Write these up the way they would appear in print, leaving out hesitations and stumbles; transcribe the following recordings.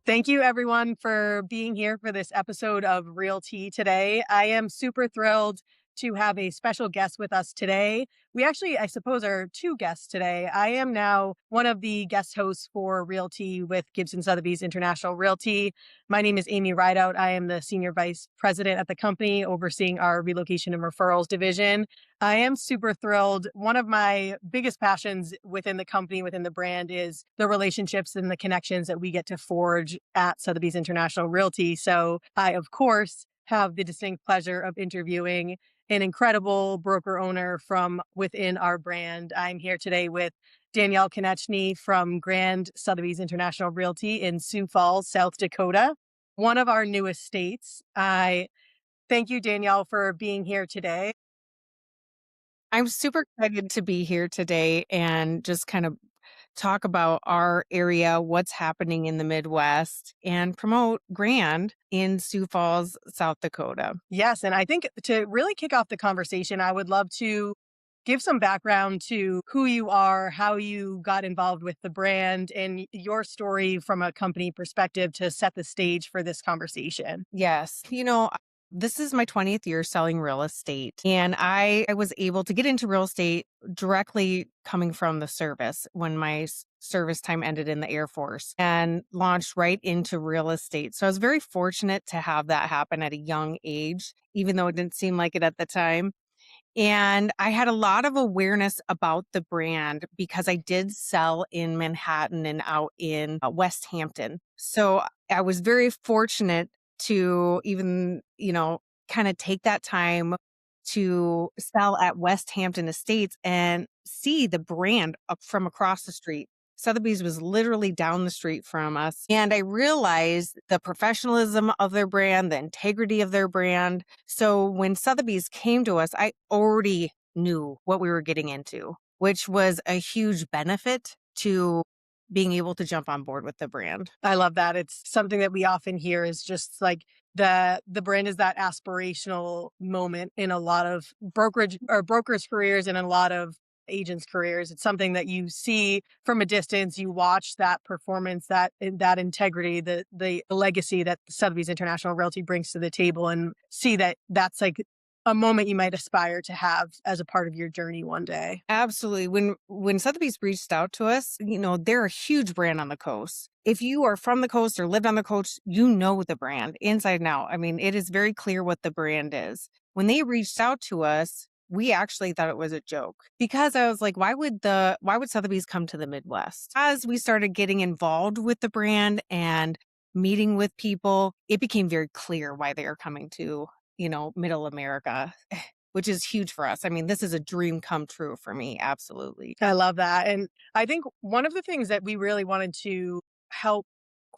Thank you, everyone, for being here for this episode of Realty today. I am super thrilled to have a special guest with us today. We actually, I suppose, are two guests today. I am now one of the guest hosts for Realty with Gibson Sotheby's International Realty. My name is Aimee Rideout. I am the Senior Vice President at the company, overseeing our relocation and referrals division. I am super thrilled. One of my biggest passions within the company, within the brand, is the relationships and the connections that we get to forge at Sotheby's International Realty. So I, of course, have the distinct pleasure of interviewing an incredible broker owner from within our brand. I'm here today with Danielle Konechne from Grand Sotheby's International Realty in Sioux Falls, South Dakota, one of our newest states. I thank you, Danielle, for being here today. I'm super excited to be here today and just kind of talk about our area, what's happening in the Midwest, and promote Grand in Sioux Falls, South Dakota. Yes, and I think to really kick off the conversation, I would love to give some background to who you are, how you got involved with the brand, and your story from a company perspective to set the stage for this conversation. Yes, this is my 20th year selling real estate, and I was able to get into real estate directly coming from the service when my service time ended in the Air Force and launched right into real estate. So I was very fortunate to have that happen at a young age, even though it didn't seem like it at the time. And I had a lot of awareness about the brand because I did sell in Manhattan and out in West Hampton. So I was very fortunate to even, kind of take that time to sell at West Hampton Estates and see the brand up from across the street. Sotheby's was literally down the street from us. And I realized the professionalism of their brand, the integrity of their brand. So when Sotheby's came to us, I already knew what we were getting into, which was a huge benefit to being able to jump on board with the brand. I love that. It's something that we often hear is just like the brand is that aspirational moment in a lot of brokerage or brokers' careers and in a lot of agents' careers. It's something that you see from a distance. You watch that performance, that integrity, the legacy that Sotheby's International Realty brings to the table, and see that that's like a moment you might aspire to have as a part of your journey one day. Absolutely. When Sotheby's reached out to us, they're a huge brand on the coast. If you are from the coast or lived on the coast, you know the brand inside and out. I mean, it is very clear what the brand is. When they reached out to us, we actually thought it was a joke because I was like, why would Sotheby's come to the Midwest? As we started getting involved with the brand and meeting with people, it became very clear why they are coming to, middle America, which is huge for us. I mean, this is a dream come true for me. Absolutely. I love that. And I think one of the things that we really wanted to help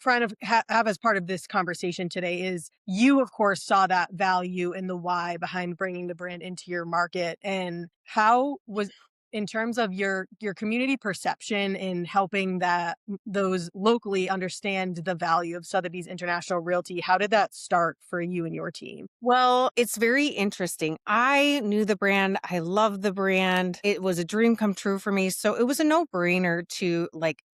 kind of have as part of this conversation today is you, of course, saw that value and the why behind bringing the brand into your market. And how was, in terms of your community perception in helping those locally understand the value of Sotheby's International Realty, how did that start for you and your team? Well, it's very interesting. I knew the brand. I love the brand. It was a dream come true for me. So it was a no brainer to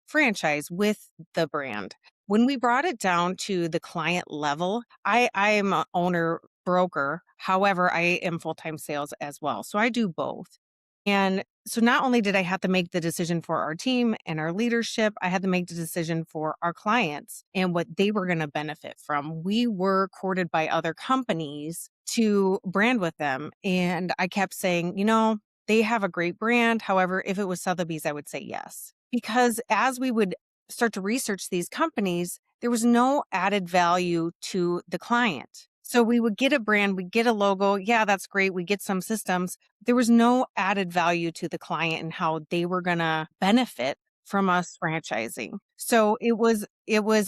franchise with the brand. When we brought it down to the client level, I am an owner broker. However, I am full-time sales as well. So I do both. And so not only did I have to make the decision for our team and our leadership, I had to make the decision for our clients and what they were going to benefit from. We were courted by other companies to brand with them. And I kept saying, they have a great brand. However, if it was Sotheby's, I would say yes. Because as we would start to research these companies, there was no added value to the client. So we would get a brand, we get a logo. Yeah, that's great. We get some systems. There was no added value to the client and how they were going to benefit from us franchising. So it was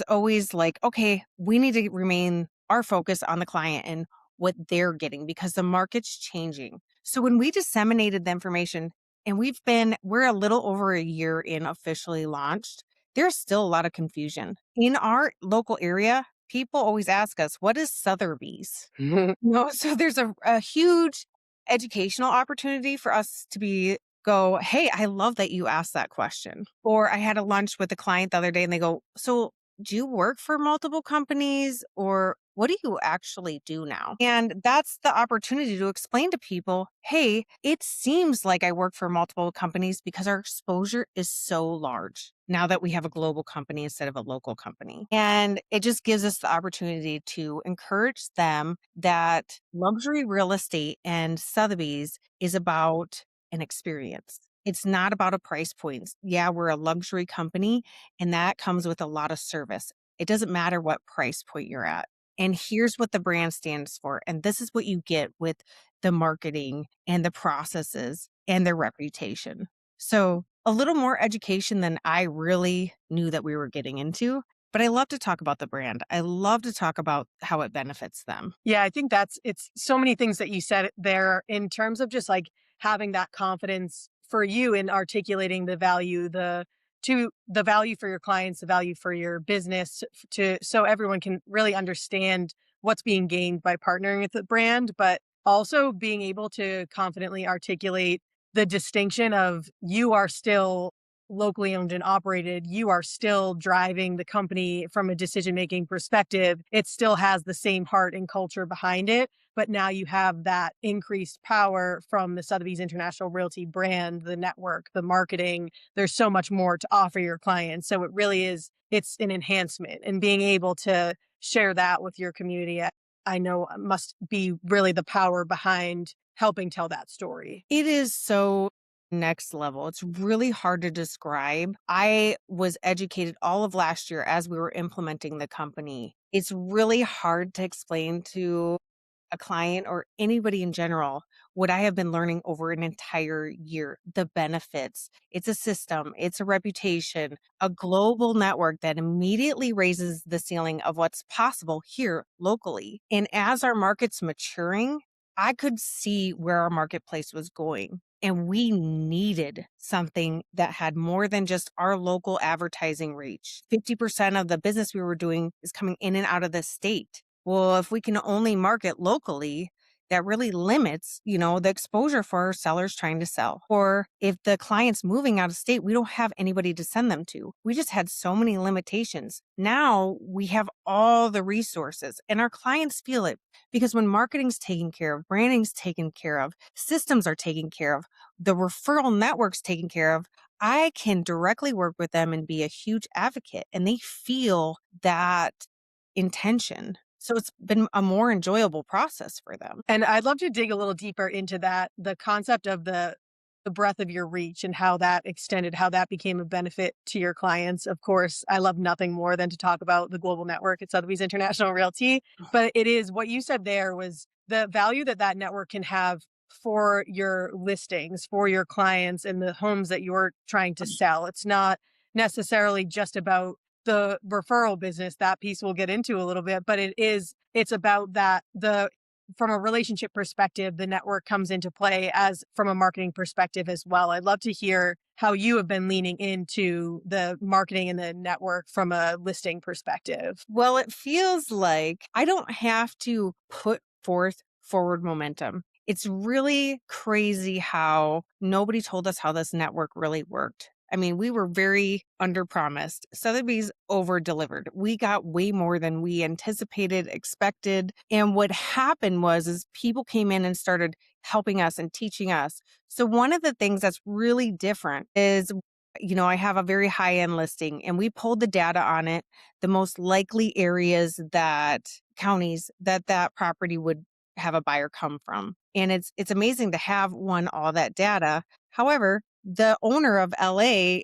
always like, okay, we need to remain our focus on the client and what they're getting because the market's changing. So when we disseminated the information and we're a little over a year in officially launched, there's still a lot of confusion. In our local area, people always ask us, what is Sotheby's? So there's a huge educational opportunity for us to go, hey, I love that you asked that question. Or I had a lunch with a client the other day and they go, so do you work for multiple companies or what do you actually do now? And that's the opportunity to explain to people, hey, it seems like I work for multiple companies because our exposure is so large now that we have a global company instead of a local company. And it just gives us the opportunity to encourage them that luxury real estate and Sotheby's is about an experience. It's not about a price point. Yeah, we're a luxury company, and that comes with a lot of service. It doesn't matter what price point you're at. And here's what the brand stands for. And this is what you get with the marketing and the processes and their reputation. So, a little more education than I really knew that we were getting into. But I love to talk about the brand. I love to talk about how it benefits them. Yeah, I think it's so many things that you said there in terms of just like having that confidence for you in articulating the value, the value for your clients, the value for your business to so everyone can really understand what's being gained by partnering with the brand, but also being able to confidently articulate the distinction of you are still locally owned and operated, you are still driving the company from a decision making perspective. It still has the same heart and culture behind it, but now you have that increased power from the Sotheby's International Realty brand, the network, the marketing. There's so much more to offer your clients. So it really is, it's an enhancement, and being able to share that with your community, I know must be really the power behind helping tell that story. It is so next level. It's really hard to describe. I was educated all of last year as we were implementing the company. It's really hard to explain to a client or anybody in general what I have been learning over an entire year, the benefits. It's a system, it's a reputation, a global network that immediately raises the ceiling of what's possible here locally. And as our market's maturing, I could see where our marketplace was going. And we needed something that had more than just our local advertising reach. 50% of the business we were doing is coming in and out of the state. Well, if we can only market locally, that really limits, the exposure for our sellers trying to sell. Or if the client's moving out of state, we don't have anybody to send them to. We just had so many limitations. Now we have all the resources and our clients feel it because when marketing's taken care of, branding's taken care of, systems are taken care of, the referral network's taken care of, I can directly work with them and be a huge advocate and they feel that intention. So it's been a more enjoyable process for them. And I'd love to dig a little deeper into that, the concept of the breadth of your reach and how that extended, how that became a benefit to your clients. Of course, I love nothing more than to talk about the global network at Sotheby's International Realty, but it is what you said there was the value that that network can have for your listings, for your clients and the homes that you're trying to sell. It's not necessarily just about the referral business. That piece we'll get into a little bit, but it's about that the from a relationship perspective, the network comes into play as from a marketing perspective as well. I'd love to hear how you have been leaning into the marketing and the network from a listing perspective. Well, it feels like I don't have to put forth forward momentum. It's really crazy how nobody told us how this network really worked. I mean, we were very under promised. Sotheby's over delivered. We got way more than we anticipated, expected. And what happened was is people came in and started helping us and teaching us. So one of the things that's really different is I have a very high end listing and we pulled the data on it, the most likely areas that counties that property would have a buyer come from. And it's amazing to have all that data. However, the owner of LA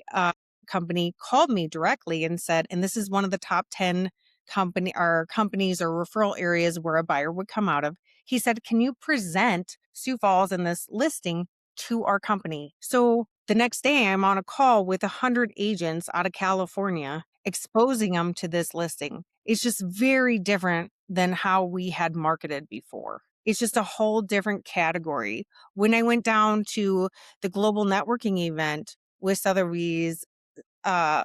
company called me directly and said, and this is one of the top 10 companies or referral areas where a buyer would come out of. He said, can you present Sioux Falls in this listing to our company? So the next day I'm on a call with 100 agents out of California, exposing them to this listing. It's just very different than how we had marketed before. It's just a whole different category. When I went down to the global networking event with Sotheby's, uh,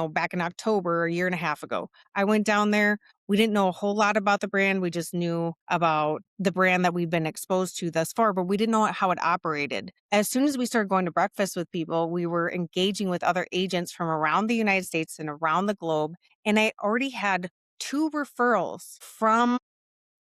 back in October, a year and a half ago. I went down there. We didn't know a whole lot about the brand. We just knew about the brand that we've been exposed to thus far, but we didn't know how it operated. As soon as we started going to breakfast with people, we were engaging with other agents from around the United States and around the globe. And I already had two referrals from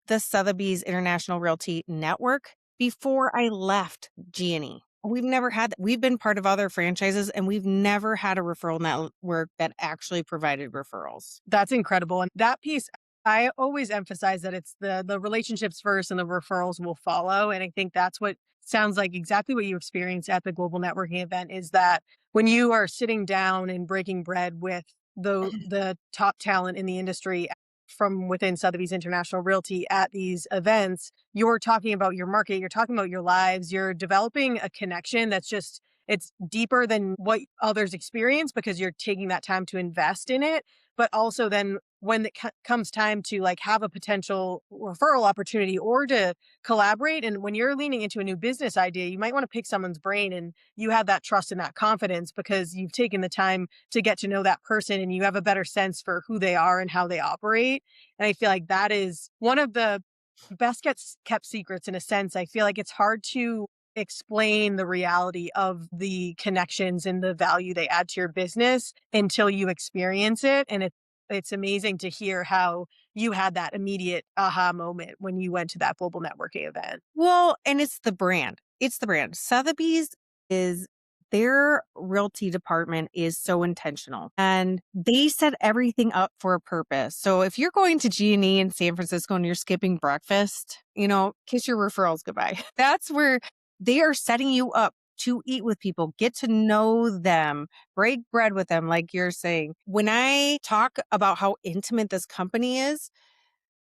the Sotheby's International Realty Network before I left G&E. We've never had we've been part of other franchises and we've never had a referral network that actually provided referrals. That's incredible. And that piece, I always emphasize that it's the relationships first and the referrals will follow. And I think that's what sounds like exactly what you experienced at the global networking event is that when you are sitting down and breaking bread with the top talent in the industry from within Sotheby's International Realty at these events, you're talking about your market, you're talking about your lives, you're developing a connection that's just it's deeper than what others experience because you're taking that time to invest in it. But also then when it comes time to like have a potential referral opportunity or to collaborate, and when you're leaning into a new business idea, you might want to pick someone's brain and you have that trust and that confidence because you've taken the time to get to know that person and you have a better sense for who they are and how they operate. And I feel like that is one of the best gets kept secrets in a sense. I feel like it's hard to explain the reality of the connections and the value they add to your business until you experience it. And it's amazing to hear how you had that immediate aha moment when you went to that global networking event. Well, and it's the brand. It's the brand. Sotheby's is their realty department is so intentional and they set everything up for a purpose. So if you're going to G&E in San Francisco and you're skipping breakfast, kiss your referrals goodbye. That's where they are setting you up to eat with people, get to know them, break bread with them, like you're saying. When I talk about how intimate this company is,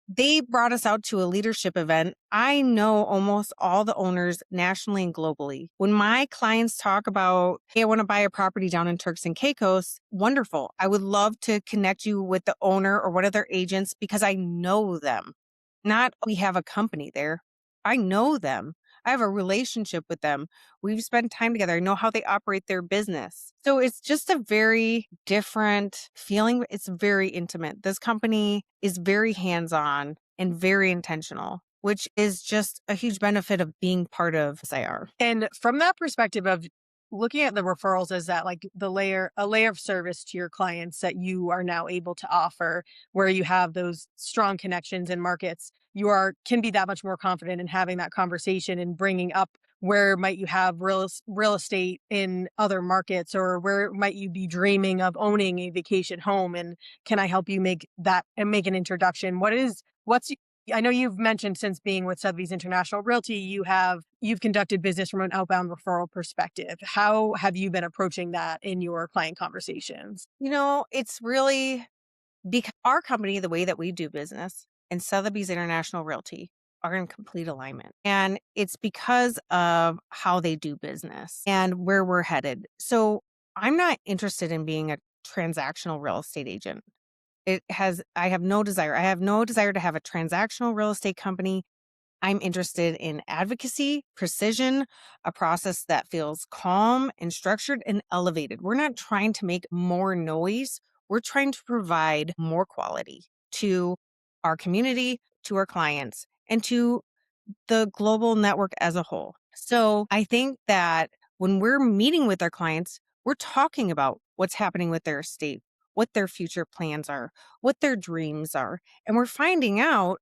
they brought us out to a leadership event. I know almost all the owners nationally and globally. When my clients talk about, hey, I want to buy a property down in Turks and Caicos, wonderful. I would love to connect you with the owner or one of their agents because I know them. Not we have a company there. I know them. I have a relationship with them. We've spent time together. I know how they operate their business. So it's just a very different feeling. It's very intimate. This company is very hands-on and very intentional, which is just a huge benefit of being part of SIR. And from that perspective of looking at the referrals as that like a layer of service to your clients that you are now able to offer where you have those strong connections in markets, can be that much more confident in having that conversation and bringing up where might you have real estate in other markets or where might you be dreaming of owning a vacation home, and can I help you make that and make an introduction. What's I know you've mentioned since being with Sotheby's International Realty, you've conducted business from an outbound referral perspective. How have you been approaching that in your client conversations? It's really because our company, the way that we do business and Sotheby's International Realty are in complete alignment. And it's because of how they do business and where we're headed. So I'm not interested in being a transactional real estate agent. I have no desire. I have no desire to have a transactional real estate company. I'm interested in advocacy, precision, a process that feels calm and structured and elevated. We're not trying to make more noise. We're trying to provide more quality to our community, to our clients, and to the global network as a whole. So I think that when we're meeting with our clients, we're talking about what's happening with their estate, what their future plans are, what their dreams are. And we're finding out,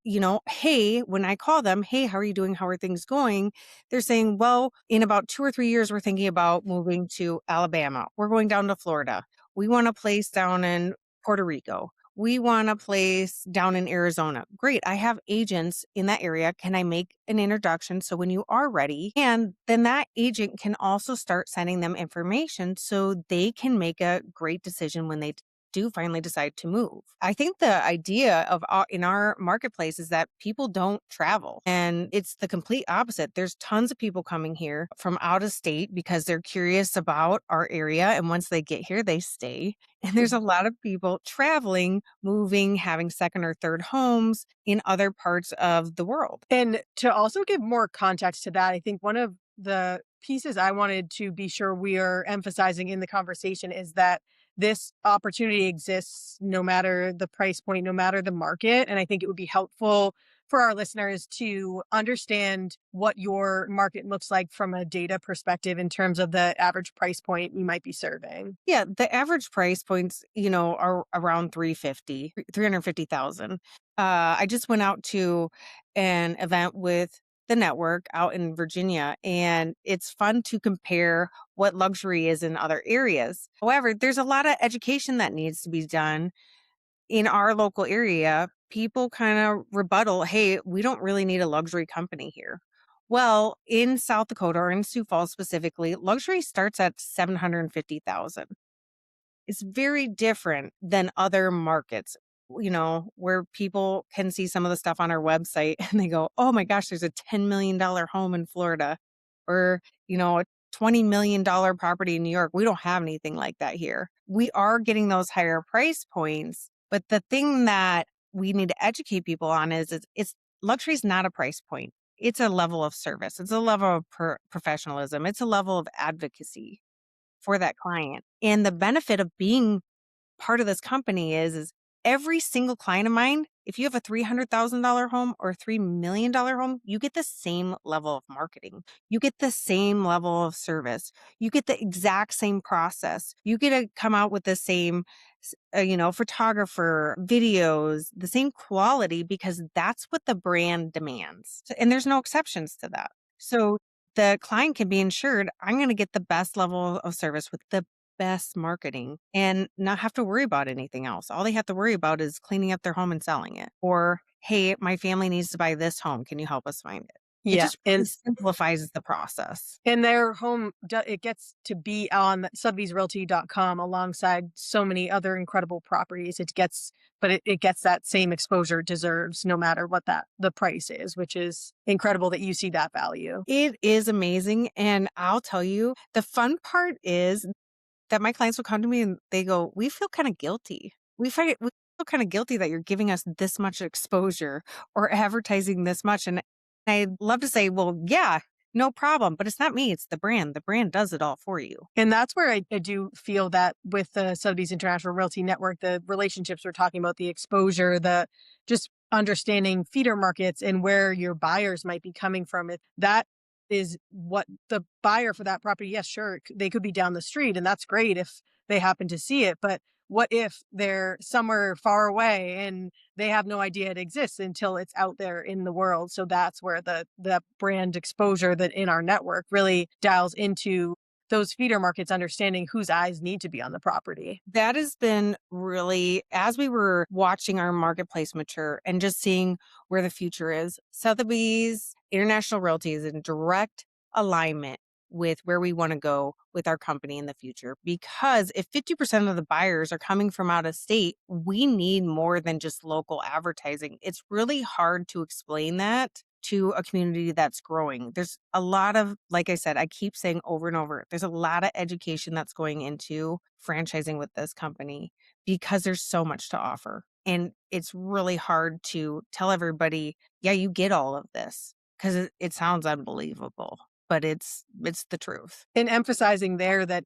hey, when I call them, hey, how are you doing? How are things going? They're saying, well, in about 2 or 3 years, we're thinking about moving to Alabama. We're going down to Florida. We want a place down in Puerto Rico. We want a place down in Arizona. Great. I have agents in that area. Can I make an introduction? So when you are ready, and then that agent can also start sending them information so they can make a great decision when they do finally decide to move. I think the idea of in our marketplace is that people don't travel, and it's the complete opposite. There's tons of people coming here from out of state because they're curious about our area, and once they get here, they stay. And there's a lot of people traveling, moving, having second or third homes in other parts of the world. And to also give more context to that, I think one of the pieces I wanted to be sure we are emphasizing in the conversation is that this opportunity exists no matter the price point, no matter the market. And I think it would be helpful for our listeners to understand what your market looks like from a data perspective in terms of the average price point you might be serving. Yeah, the average price points, are around 350,000. I just went out to an event with the network out in Virginia, and it's fun to compare what luxury is in other areas. However, there's a lot of education that needs to be done in our local area. People kind of rebuttal, hey, we don't really need a luxury company here. Well, in South Dakota or in Sioux Falls specifically, luxury starts at 750,000. It's very different than other markets, where people can see some of the stuff on our website and they go, oh my gosh, there's a $10 million home in Florida or, a $20 million property in New York. We don't have anything like that here. We are getting those higher price points. But the thing that we need to educate people on is it's luxury is not a price point. It's a level of service. It's a level of professionalism. It's a level of advocacy for that client. And the benefit of being part of this company is every single client of mine, if you have a $300,000 home or a $3 million home, you get the same level of marketing. You get the same level of service. You get the exact same process. You get to come out with the same, photographer, videos, the same quality because that's what the brand demands. And there's no exceptions to that. So the client can be ensured I'm going to get the best level of service with the best marketing and not have to worry about anything else. All they have to worry about is cleaning up their home and selling it. Or, hey, my family needs to buy this home. Can you help us find it? It Yeah. just really simplifies the process. And their home, it gets to be on sothebysrealty.com alongside so many other incredible properties. It gets that same exposure it deserves no matter what the price is, which is incredible that you see that value. It is amazing. And I'll tell you, the fun part is that my clients will come to me and they go, we feel kind of guilty. We feel kind of guilty that you're giving us this much exposure or advertising this much. And I'd love to say, well, yeah, no problem. But it's not me, it's the brand. The brand does it all for you. And that's where I do feel that with the Sotheby's International Realty Network, the relationships we're talking about, the exposure, the just understanding feeder markets and where your buyers might be coming from, that is what the buyer for that property, yes, sure, they could be down the street, and that's great if they happen to see it. But what if they're somewhere far away and they have no idea it exists until it's out there in the world? So that's where the brand exposure that in our network really dials into those feeder markets, understanding whose eyes need to be on the property. That has been really, as we were watching our marketplace mature and just seeing where the future is, Sotheby's International Realty is in direct alignment with where we want to go with our company in the future. Because if 50% of the buyers are coming from out of state, we need more than just local advertising. It's really hard to explain that to a community that's growing. There's a lot of, like I said, I keep saying over and over, there's a lot of education that's going into franchising with this company because there's so much to offer. And it's really hard to tell everybody, yeah, you get all of this because it sounds unbelievable, but it's the truth. And emphasizing there that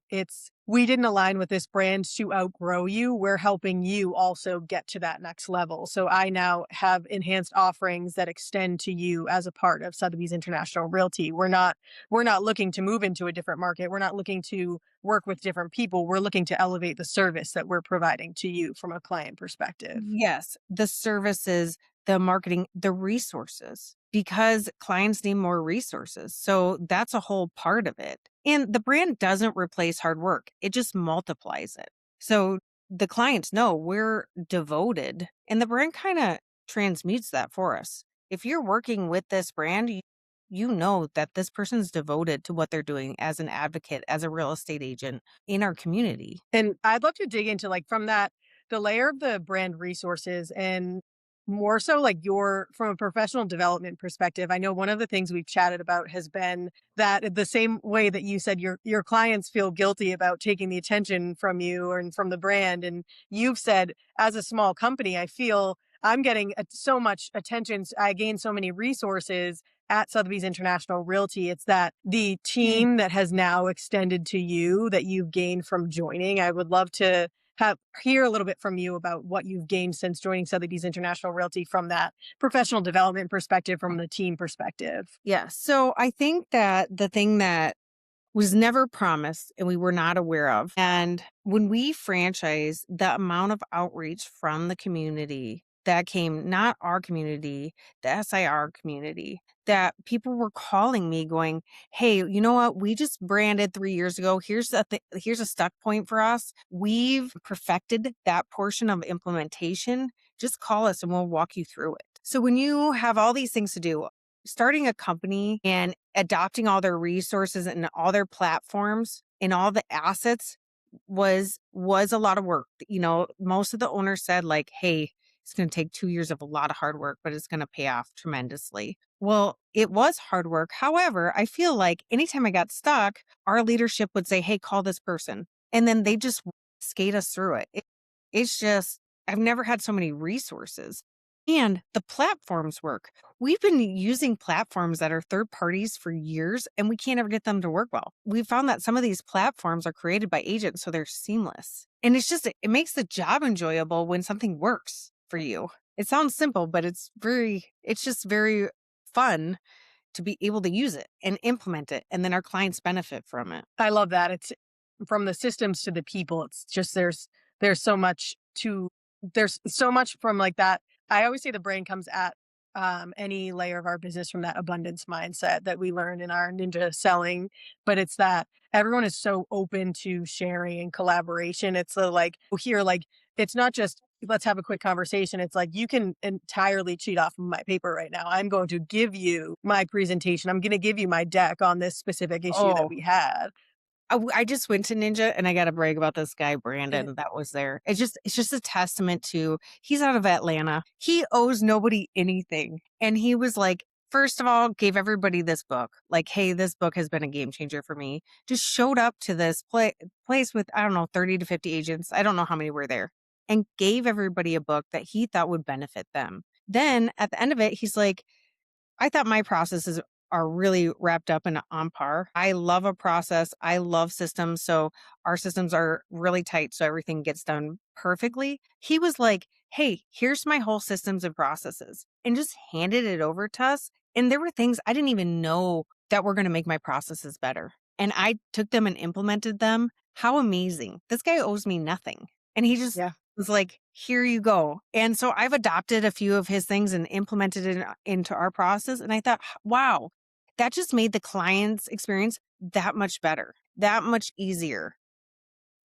we didn't align with this brand to outgrow you. We're helping you also get to that next level. So I now have enhanced offerings that extend to you as a part of Sotheby's International Realty. We're not looking to move into a different market. We're not looking to work with different people. We're looking to elevate the service that we're providing to you from a client perspective. Yes, the services, the marketing, the resources, because clients need more resources. So that's a whole part of it. And the brand doesn't replace hard work, it just multiplies it. So the clients know we're devoted, and the brand kind of transmutes that for us. If you're working with this brand, you know that this person's devoted to what they're doing as an advocate, as a real estate agent in our community. And I'd love to dig into from that, the layer of the brand resources and more so from a professional development perspective. I know one of the things we've chatted about has been that the same way that you said your clients feel guilty about taking the attention from you and from the brand. And you've said, as a small company, I feel I'm getting so much attention. I gain so many resources at Sotheby's International Realty, it's that the Mhm. team that has now extended to you that you've gained from joining. I would love to have hear a little bit from you about what you've gained since joining Sotheby's International Realty from that professional development perspective, from the team perspective. Yeah. So I think that the thing that was never promised and we were not aware of. And when we franchise, the amount of outreach from the community that came, not our community, the SIR community, that people were calling me going, "Hey, you know what? We just branded 3 years ago. Here's a stuck point for us. We've perfected that portion of implementation. Just call us and we'll walk you through it." So when you have all these things to do, starting a company and adopting all their resources and all their platforms and all the assets was a lot of work. Most of the owners said like, "Hey, it's going to take 2 years of a lot of hard work, but it's going to pay off tremendously." Well, it was hard work. However, I feel like anytime I got stuck, our leadership would say, "Hey, call this person." And then they just skate us through it. It's just I've never had so many resources. And the platforms work. We've been using platforms that are third parties for years and we can't ever get them to work well. We found that some of these platforms are created by agents, so they're seamless. And it makes the job enjoyable when something works for you. It sounds simple, but it's just very fun to be able to use it and implement it. And then our clients benefit from it. I love that. It's from the systems to the people. It's just there's so much to there's so much from like that. I always say the brain comes at any layer of our business from that abundance mindset that we learn in our ninja selling. But it's that everyone is so open to sharing and collaboration. It's the like here, like it's not just let's have a quick conversation. It's like you can entirely cheat off of my paper right now. I'm going to give you my presentation. I'm going to give you my deck on this specific issue that Oh, we had. I just went to Ninja and I gotta brag about this guy, Eh, Brandon, that was there. It's just a testament to he's out of Atlanta. He owes nobody anything. And he was like, first of all, gave everybody this book. Like, "Hey, this book has been a game changer for me." Just showed up to this place with, I don't know, 30 to 50 agents. I don't know how many were there. And gave everybody a book that he thought would benefit them. Then at the end of it, he's like, "I thought my processes are really wrapped up and on par. I love a process. I love systems. So our systems are really tight. So everything gets done perfectly." He was like, "Hey, here's my whole systems and processes," and just handed it over to us. And there were things I didn't even know that were going to make my processes better. And I took them and implemented them. How amazing. This guy owes me nothing. And he just yeah. was like, "Here you go." And so I've adopted a few of his things and implemented it into our process. And I thought, wow, that just made the client's experience that much better, that much easier.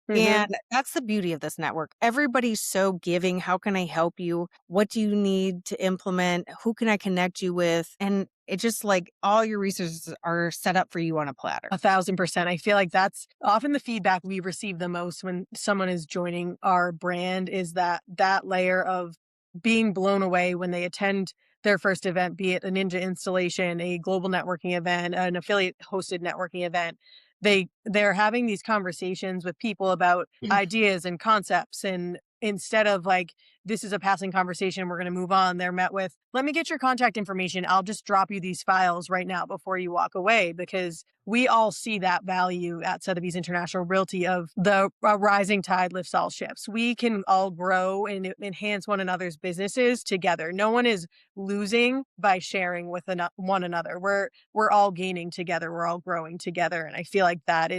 Hmm. And that's the beauty of this network. Everybody's so giving. How can I help you? What do you need to implement? Who can I connect you with? And it just like all your resources are set up for you on a platter. 1,000%. I feel like that's often the feedback we receive the most when someone is joining our brand is that layer of being blown away when they attend their first event, be it a ninja installation, a global networking event, an affiliate hosted networking event. They're having these conversations with people about ideas and concepts, and instead of like this is a passing conversation, we're going to move on, they're met with, let me get your contact information. I'll just drop you these files right now before you walk away, because we all see that value at Sotheby's International Realty of the rising tide lifts all ships. We can all grow and enhance one another's businesses together. No one is losing by sharing with one another. We're all gaining together. We're all growing together. And I feel like that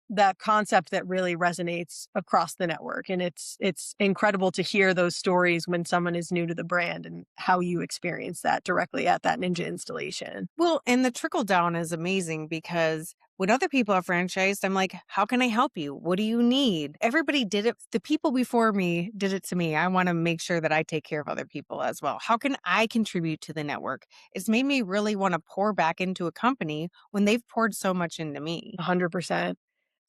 that concept that really resonates across the network. And it's incredible to hear those stories when someone is new to the brand and how you experience that directly at that ninja installation. Well, and the trickle down is amazing because when other people are franchised, I'm like, "How can I help you? What do you need?" Everybody did it. The people before me did it to me. I want to make sure that I take care of other people as well. How can I contribute to the network? It's made me really want to pour back into a company when they've poured so much into me. 100%.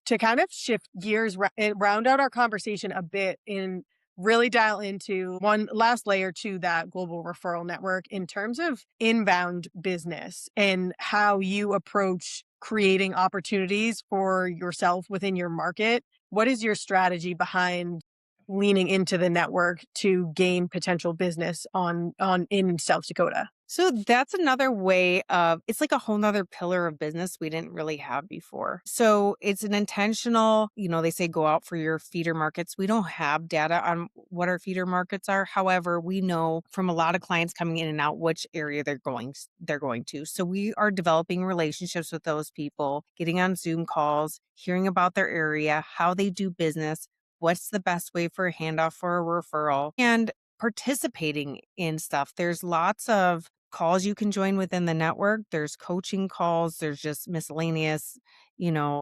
To kind of shift gears, round out our conversation a bit and really dial into one last layer to that global referral network in terms of inbound business and how you approach creating opportunities for yourself within your market. What is your strategy behind leaning into the network to gain potential business on in South Dakota? So that's another way of it's like a whole nother pillar of business we didn't really have before. So it's an intentional, they say go out for your feeder markets. We don't have data on what our feeder markets are. However, we know from a lot of clients coming in and out which area they're going to. So we are developing relationships with those people, getting on Zoom calls, hearing about their area, how they do business, what's the best way for a handoff for a referral, and participating in stuff. There's lots of calls you can join within the network. There's coaching calls, there's just miscellaneous,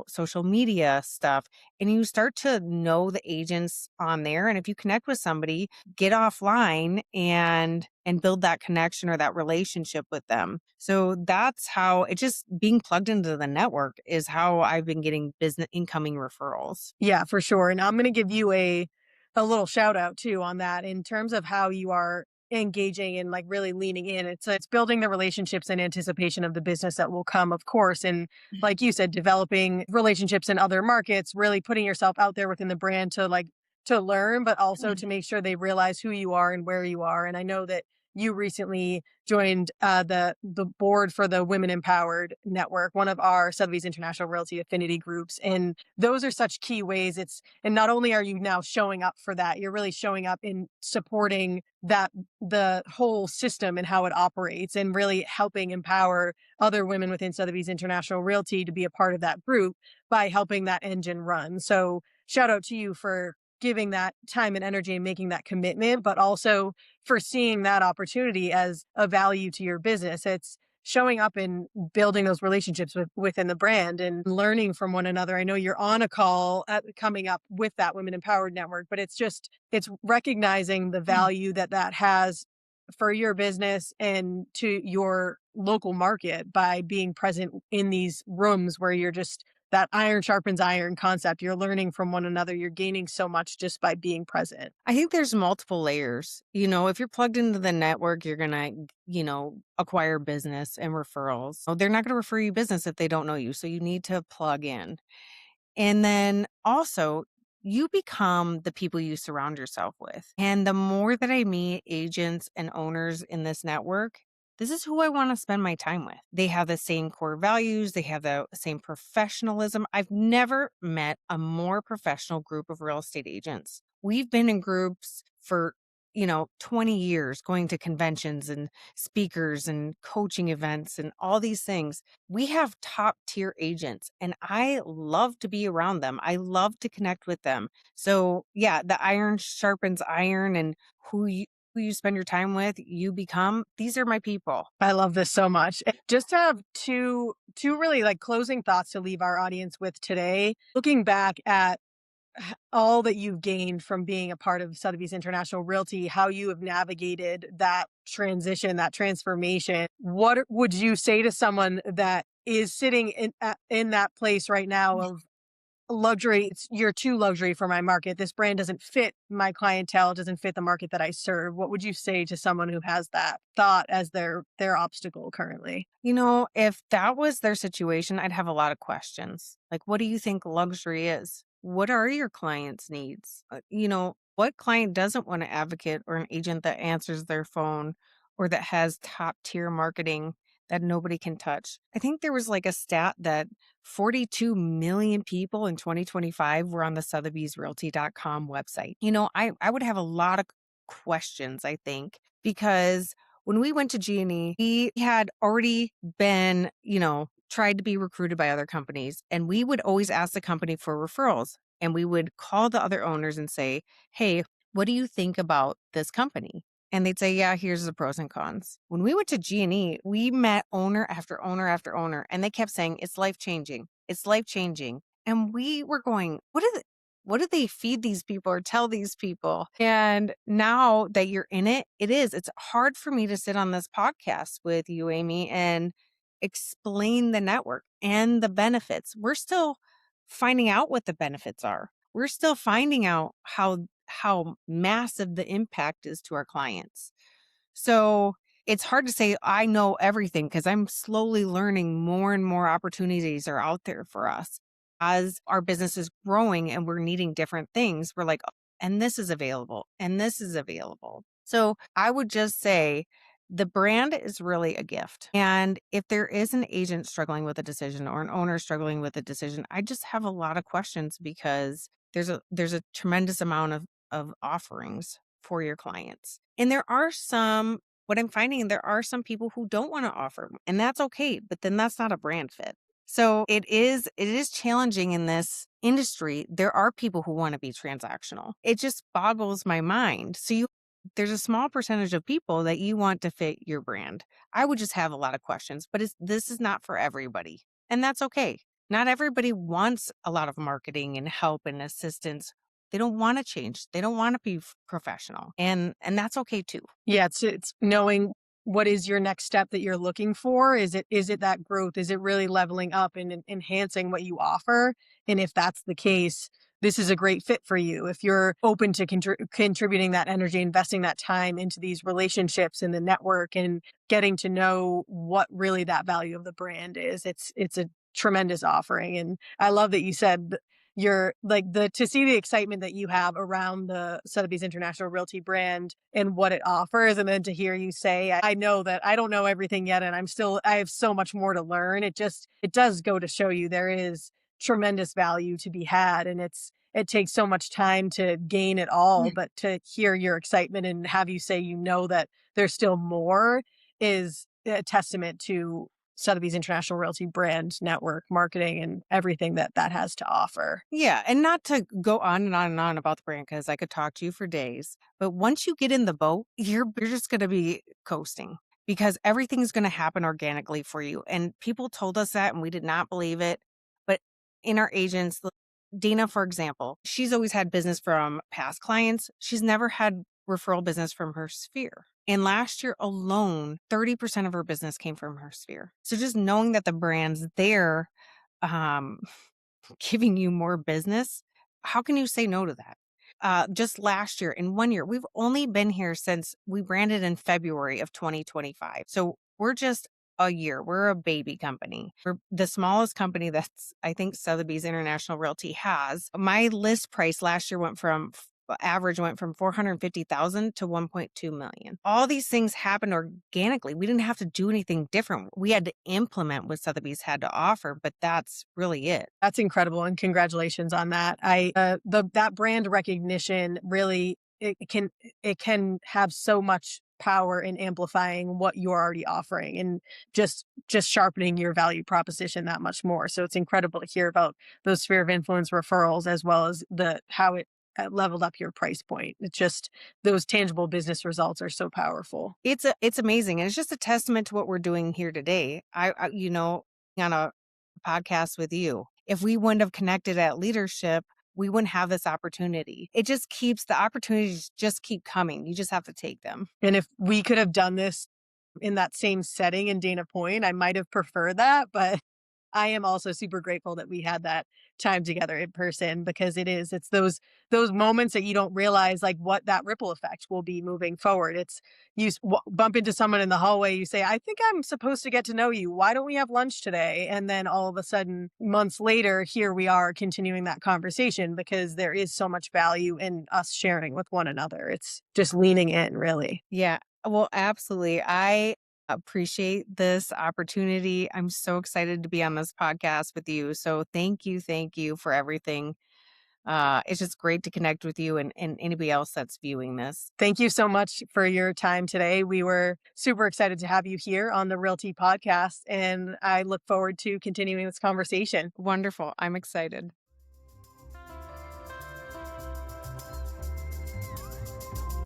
social media stuff. And you start to know the agents on there. And if you connect with somebody, get offline and build that connection or that relationship with them. So that's how it just being plugged into the network is how I've been getting business incoming referrals. Yeah, for sure. And I'm going to give you a little shout out too on that in terms of how you are engaging and like really leaning in. It's building the relationships in anticipation of the business that will come, of course. And like you said, developing relationships in other markets, really putting yourself out there within the brand to learn, but also to make sure they realize who you are and where you are. And I know that you recently joined the board for the Women Empowered Network, one of our Sotheby's International Realty affinity groups, and those are such key ways. And not only are you now showing up for that, you're really showing up in supporting that the whole system and how it operates, and really helping empower other women within Sotheby's International Realty to be a part of that group by helping that engine run. So shout out to you for giving that time and energy and making that commitment, but also for seeing that opportunity as a value to your business. It's showing up and building those relationships within the brand and learning from one another. I know you're on a call coming up with that Women Empowered Network, but it's recognizing the value that has for your business and to your local market by being present in these rooms where you're just that iron sharpens iron concept. You're learning from one another. You're gaining so much just by being present. I think there's multiple layers. If you're plugged into the network, you're going to, acquire business and referrals. So they're not going to refer you business if they don't know you. So you need to plug in. And then also, you become the people you surround yourself with. And the more that I meet agents and owners in this network, this is who I want to spend my time with. They have the same core values, they have the same professionalism. I've never met a more professional group of real estate agents. We've been in groups for 20 years, going to conventions and speakers and coaching events and all these things. We have top tier agents and I love to be around them. I love to connect with them. So yeah, the iron sharpens iron, and who you spend your time with, you become. These are my people. I love this so much. Just to have two really like closing thoughts to leave our audience with today. Looking back at all that you've gained from being a part of Sotheby's International Realty, how you have navigated that transition, that transformation. What would you say to someone that is sitting in that place right now of luxury? You're too luxury for my market. This brand doesn't fit my clientele, doesn't fit the market that I serve. What would you say to someone who has that thought as their obstacle currently? If that was their situation, I'd have a lot of questions. Like, what do you think luxury is? What are your clients' needs? What client doesn't want an advocate or an agent that answers their phone or that has top tier marketing that nobody can touch? I think there was like a stat that 42 million people in 2025 were on the sothebysrealty.com website. I would have a lot of questions, I think, because when we went to G&E, we had already been, tried to be recruited by other companies. And we would always ask the company for referrals. And we would call the other owners and say, hey, what do you think about this company? And they'd say, yeah, here's the pros and cons. When we went to G&E, we met owner after owner after owner, and they kept saying, it's life changing. It's life changing. And we were going, what do they feed these people or tell these people? And now that you're in it, it's hard for me to sit on this podcast with you, Aimee, and explain the network and the benefits. We're still finding out what the benefits are. We're still finding out how massive the impact is to our clients. So it's hard to say I know everything because I'm slowly learning more and more opportunities are out there for us. As our business is growing and we're needing different things, we're like, and this is available, and this is available. So I would just say the brand is really a gift. And if there is an agent struggling with a decision or an owner struggling with a decision, I just have a lot of questions because there's a tremendous amount of offerings for your clients. And there are some what I'm finding there are some people who don't want to offer, and that's okay, but then that's not a brand fit. So it is challenging in this industry. There are people who want to be transactional. It just boggles my mind. There's a small percentage of people that you want to fit your brand. I would just have a lot of questions, but this is not for everybody. And that's okay. Not everybody wants a lot of marketing and help and assistance. They don't want to change. They don't want to be professional. And that's okay too. Yeah, it's knowing what is your next step that you're looking for. Is it that growth? Is it really leveling up and enhancing what you offer? And if that's the case, this is a great fit for you. If you're open to contributing that energy, investing that time into these relationships and the network and getting to know what really that value of the brand is, it's a tremendous offering. And I love that you said you're like the to see the excitement that you have around the Sotheby's International Realty brand and what it offers. And then to hear you say, I know that I don't know everything yet and I have so much more to learn. It does go to show you there is tremendous value to be had. And it takes so much time to gain it all, but to hear your excitement and have you say, that there's still more is a testament to Sotheby's International Realty brand network marketing and everything that that has to offer. Yeah, and not to go on and on and on about the brand because I could talk to you for days. But once you get in the boat, you're just going to be coasting because everything's going to happen organically for you. And people told us that, and we did not believe it. But in our agents, Dana, for example, she's always had business from past clients. She's never had referral business from her sphere. And last year alone, 30% of her business came from her sphere. So just knowing that the brand's there, um, giving you more business, how can you say no to that? Just last year, in 1 year, we've only been here since we branded in February of 2025. So we're just a year. We're a baby company. We're the smallest company that's, I think, Sotheby's International Realty has. My list price last year average went from 450,000 to 1.2 million. All these things happened organically. We didn't have to do anything different. We had to implement what Sotheby's had to offer, but that's really it. That's incredible, and congratulations on that. That brand recognition really it can have so much power in amplifying what you're already offering and just sharpening your value proposition that much more. So it's incredible to hear about those sphere of influence referrals as well as the how it leveled up your price point. It's just those tangible business results are so powerful. It's amazing, and it's just a testament to what we're doing here today. On a podcast with you, if we wouldn't have connected at leadership, we wouldn't have this opportunity. The opportunities just keep coming. You just have to take them. And if we could have done this in that same setting in Dana Point, I might have preferred that, but I am also super grateful that we had that time together in person because it's those moments that you don't realize like what that ripple effect will be moving forward. It's bump into someone in the hallway, you say, "I think I'm supposed to get to know you. Why don't we have lunch today?" And then all of a sudden, months later, here we are continuing that conversation because there is so much value in us sharing with one another. It's just leaning in, really. Yeah, well, absolutely. I appreciate this opportunity. I'm so excited to be on this podcast with you. So thank you for everything. It's just great to connect with you and anybody else that's viewing this. Thank you so much for your time today. We were super excited to have you here on the Realty Podcast, and I look forward to continuing this conversation. Wonderful. I'm excited.